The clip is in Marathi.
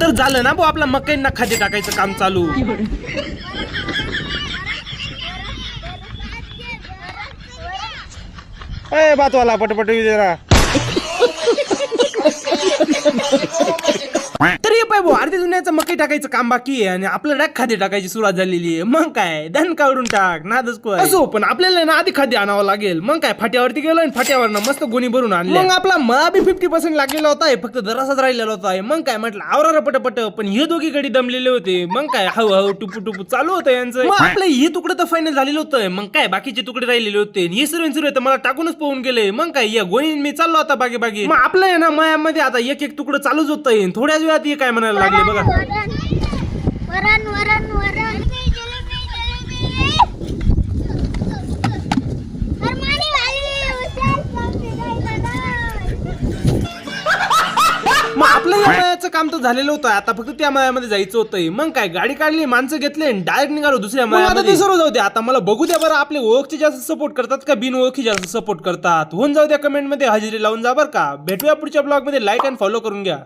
तर झालं ना भाऊ आपला मकाईंना खाली टाकायचं काम चालू. ए बातवाला पटपट जरा. तरी पाय भाऊ अर्ध्या दुनियाचं मकई टाकायचं काम बाकी आहे आणि आपलं डाक खादी टाकायची सुरुवात झालेली आहे. मग काय धन काढून टाक नादच को असो, पण आपल्याला ना आधी खादी आणावं लागेल. मग काय फाट्यावरती गेलो आणि फाट्यावरनं मस्त गोणी भरून आणली. मग आपला मळा बी 50% लागलेला होता, फक्त दरासाच राहिलेला होता. मग काय म्हटलं आवरा पटपट, पण हे दोघीकडे दमलेले होते. मग काय हळूहळू टुपू टुपू चालू होतं यांचं. मग आपलं हे तुकडं तर फायनल झालेलं होतं. मग काय बाकीचे तुकडे राहिलेले होते. हे सुरू तर मला टाकूनच पळून गेले. मग काय या गोणी मी चाललो आता बागे बागे. मग आपलं आहे ना मळ्यामध्ये आता एक एक तुकडं चालूच होतं. थोड्याच वेळात हे काय म्हणायला लागले बघा. वरण वरण वरण मग आपलं या मळ्याचं काम तर झालेलं होतं. आता फक्त त्या मळ्यामध्ये जायचं होतं. मग काय गाडी काढली, माणसं घेतले, डायरेक्ट निघालो दुसऱ्या मळ्यामध्ये. सर्व जाऊ द्या, आता मला बघू द्या बरं आपले ओळखी जास्त सपोर्ट करतात का बिन ओळखी जास्त सपोर्ट करतात. होऊन जाऊ द्या कमेंट मध्ये हजेरी लावून जा बरं का. भेटूया पुढच्या ब्लॉग मध्ये. लाईक आणि फॉलो करून घ्या.